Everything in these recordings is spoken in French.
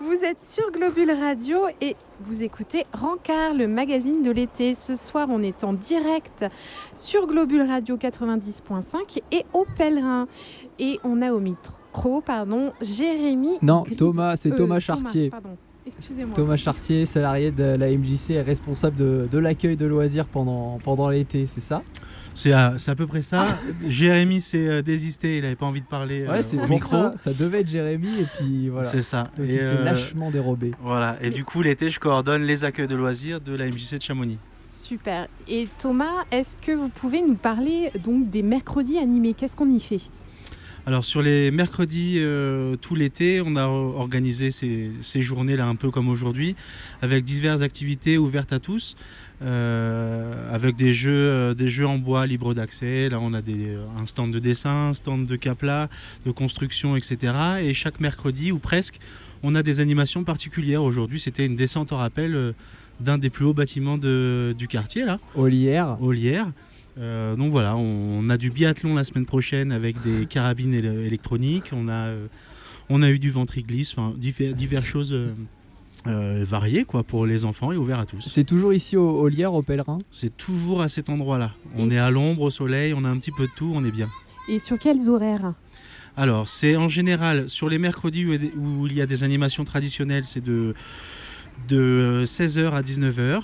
Vous êtes sur Globule Radio et vous écoutez Rencard, le magazine de l'été. Ce soir, on est en direct sur Globule Radio 90.5 et au Pèlerin. Et on a au micro, Jérémy... Non, Thomas, c'est Thomas Chartier. Pardon, excusez-moi. Thomas Chartier, salarié de la MJC, est responsable de l'accueil de loisirs pendant l'été, c'est ça ? C'est à peu près ça. Jérémy s'est désisté, il n'avait pas envie de parler c'est au pour micro. Ça devait être Jérémy et puis voilà. C'est ça. Donc il s'est lâchement dérobé. Voilà. Et du coup, l'été, je coordonne les accueils de loisirs de la MJC de Chamonix. Super. Et Thomas, est-ce que vous pouvez nous parler donc des mercredis animés ? Qu'est-ce qu'on y fait ? Alors sur les mercredis, tout l'été, on a organisé ces journées-là un peu comme aujourd'hui, avec diverses activités ouvertes à tous, avec des jeux en bois libres d'accès. Là on a un stand de dessin, un stand de capla, de construction, etc. Et chaque mercredi, ou presque, on a des animations particulières. Aujourd'hui c'était une descente en rappel d'un des plus hauts bâtiments du quartier, là. Ollières. Donc voilà, on a du biathlon la semaine prochaine avec des carabines électroniques, on a eu du ventriglisse, enfin diverses choses variées quoi, pour les enfants et ouverts à tous. C'est toujours ici au Lierre, au Pèlerin ? C'est toujours à cet endroit-là. On est à l'ombre, au soleil, on a un petit peu de tout, on est bien. Et sur quels horaires ? Alors, c'est en général sur les mercredis où il y a des animations traditionnelles, c'est de 16h à 19h.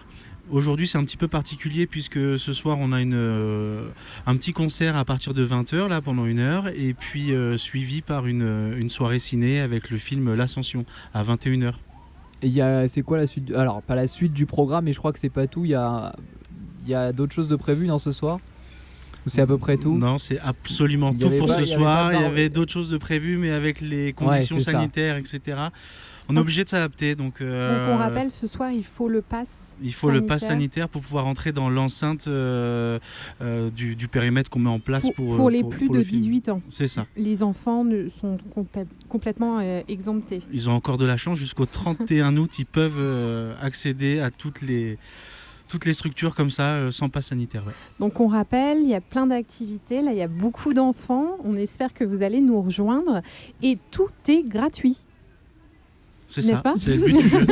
Aujourd'hui, c'est un petit peu particulier puisque ce soir, on a un petit concert à partir de 20h là, pendant 1 heure et puis suivi par une soirée ciné avec le film L'Ascension à 21h. Et c'est quoi la suite ? Alors, pas la suite du programme, mais je crois que c'est pas tout. Il y a d'autres choses de prévues dans ce soir ? Ou c'est à peu près tout ? Non, c'est absolument tout pour ce soir. Il y avait d'autres choses de prévues, mais avec les conditions sanitaires, etc., on est obligé de s'adapter. Donc on rappelle, ce soir, il faut le pass sanitaire. Il faut le pass sanitaire pour pouvoir entrer dans l'enceinte du périmètre qu'on met en place pour les plus de 18 ans. C'est ça. Les enfants sont complètement exemptés. Ils ont encore de la chance. Jusqu'au 31 août, ils peuvent accéder à toutes les structures comme ça, sans pass sanitaire. Ouais. Donc on rappelle, il y a plein d'activités. Là, il y a beaucoup d'enfants. On espère que vous allez nous rejoindre. Et tout est gratuit. C'est ça, c'est le but du jeu.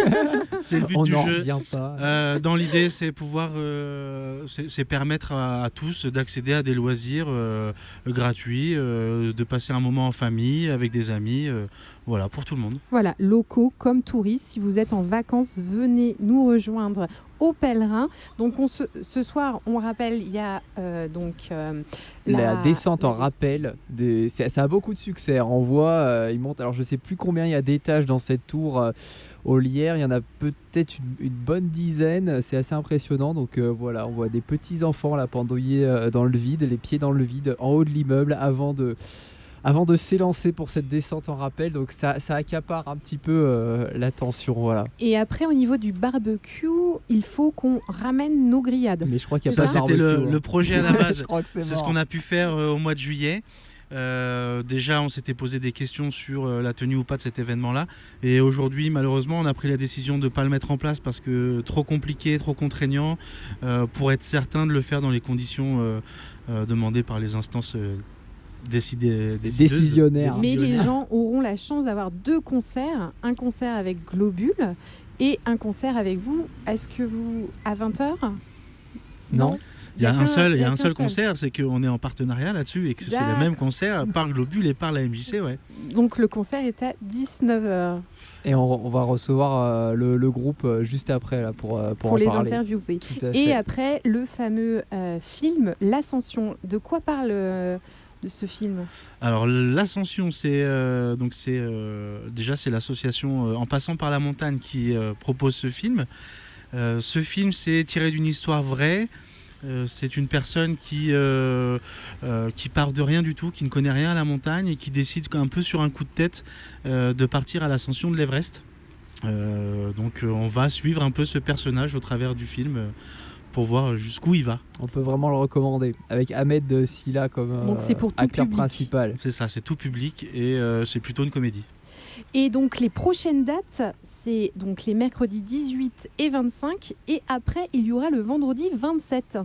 C'est le but on du n'en jeu. revient pas. Dans l'idée, c'est pouvoir, c'est permettre à tous d'accéder à des loisirs gratuits, de passer un moment en famille, avec des amis, voilà, pour tout le monde. Voilà, locaux comme touristes. Si vous êtes en vacances, venez nous rejoindre au Pèlerin. Donc ce soir, on rappelle, il y a la descente en rappel. Ça a beaucoup de succès. On voit, il monte. Alors je sais plus combien il y a d'étages dans cette tour au Lierre. Il y en a peut-être une bonne dizaine. C'est assez impressionnant. Donc voilà, on voit des petits enfants là pendouillés dans le vide, les pieds dans le vide, en haut de l'immeuble, avant de s'élancer pour cette descente en rappel. Donc ça accapare un petit peu l'attention. Voilà. Et après, au niveau du barbecue, il faut qu'on ramène nos grillades. Mais je crois qu'il y a ça, pas de c'était barbecue, le projet à la base. Je crois que c'est ce qu'on a pu faire au mois de juillet. Déjà, on s'était posé des questions sur la tenue ou pas de cet événement-là. Et aujourd'hui, malheureusement, on a pris la décision de ne pas le mettre en place parce que trop compliqué, trop contraignant, pour être certain de le faire dans les conditions demandées par les instances décisionnaire. Mais les gens auront la chance d'avoir 2 concerts, un concert avec Globule et un concert avec vous. Est-ce que vous à 20h ? Non. Il y a un seul concert, c'est qu'on est en partenariat là-dessus et que c'est le même concert par Globule et par la MJC, ouais. Donc le concert est à 19h. Et on va recevoir le groupe juste après là, pour en les parler. Interviewer. Et après le fameux film L'Ascension. De quoi parle de ce film ? Alors l'Ascension, c'est l'association En passant par la montagne qui propose ce film. Ce film, c'est tiré d'une histoire vraie. C'est une personne qui part de rien du tout, qui ne connaît rien à la montagne et qui décide un peu sur un coup de tête de partir à l'ascension de l'Everest. Donc on va suivre un peu ce personnage au travers du film pour voir jusqu'où il va. On peut vraiment le recommander, avec Ahmed Silla comme donc c'est pour acteur principal. C'est ça, c'est tout public et c'est plutôt une comédie. Et donc les prochaines dates, c'est donc les mercredis 18 et 25 et après il y aura le vendredi 27.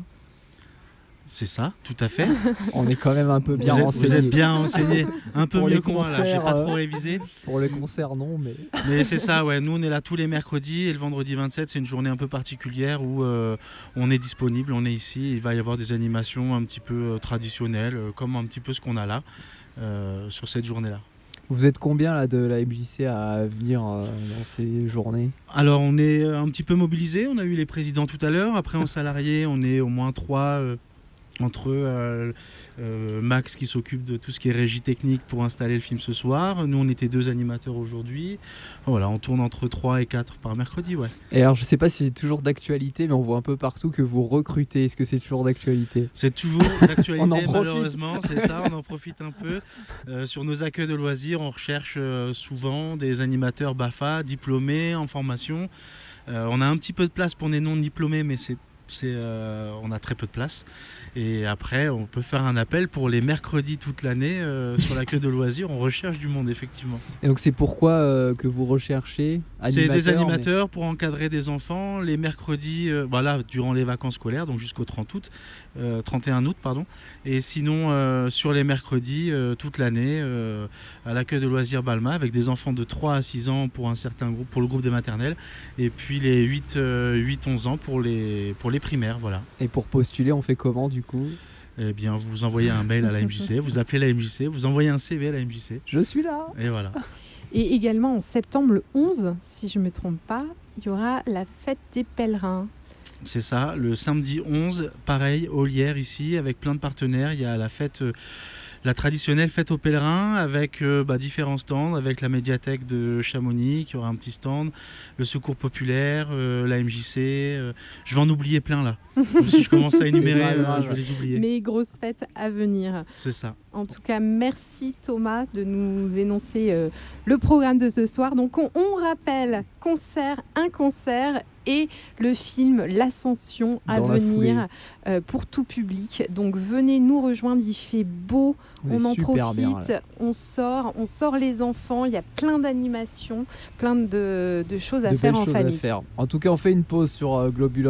C'est ça, tout à fait. On est quand même un peu bien Vous renseigné. êtes bien renseigné, un peu Pour mieux les que moi là, j'ai concerts, pas trop révisé. Pour les concerts, non, mais... Mais c'est ça, ouais. Nous, on est là tous les mercredis et le vendredi 27, c'est une journée un peu particulière où on est disponible, on est ici. Il va y avoir des animations un petit peu traditionnelles, comme un petit peu ce qu'on a là sur cette journée-là. Vous êtes combien là de la MJC à venir dans ces journées? Alors, on est un petit peu mobilisés. On a eu les présidents tout à l'heure. Après, en salarié, on est au moins 3 entre Max qui s'occupe de tout ce qui est régie technique pour installer le film ce soir. Nous, on était 2 animateurs aujourd'hui. Voilà, on tourne entre 3 et 4 par mercredi, ouais. Et alors, je sais pas si c'est toujours d'actualité, mais on voit un peu partout que vous recrutez. Est-ce que c'est toujours d'actualité? C'est toujours d'actualité, On en profite. malheureusement, c'est ça, on en profite un peu. Sur nos accueils de loisirs, on recherche souvent des animateurs BAFA, diplômés, en formation. On a un petit peu de place pour des non-diplômés, mais on a très peu de place. Et après, on peut faire un appel pour les mercredis toute l'année sur l'accueil de loisirs. On recherche du monde, effectivement. Et donc, c'est pourquoi que vous recherchez C'est des animateurs, animateurs pour encadrer des enfants. Les mercredis, voilà, durant les vacances scolaires, donc jusqu'au 31 août, pardon. Et sinon, sur les mercredis, toute l'année, à l'accueil de loisirs Balma, avec des enfants de 3 à 6 ans pour un certain groupe, pour le groupe des maternelles. Et puis les 8-11 ans pour les primaires, voilà. Et pour postuler, on fait comment du coup? Eh bien, vous envoyez un mail à la MJC, vous appelez la MJC, vous envoyez un CV à la MJC. Je suis là. Et voilà. Et également en septembre, le 11, si je ne me trompe pas, il y aura la fête des pèlerins. C'est ça, le samedi 11, pareil, au Lierre ici, avec plein de partenaires. Il y a la fête, la traditionnelle fête aux pèlerins, avec différents stands, avec la médiathèque de Chamonix, qui aura un petit stand, le secours populaire, la MJC. Je vais en oublier plein là. Donc, si je commence à énumérer, je vais les oublier. Mais grosses fêtes à venir. C'est ça. En tout cas, merci Thomas de nous énoncer le programme de ce soir. Donc on rappelle un concert et le film L'Ascension à Dans la venir pour tout public. Donc venez nous rejoindre, il fait beau, on en profite, on sort les enfants, il y a plein d'animations, plein de choses à faire en famille. En tout cas, on fait une pause sur Globule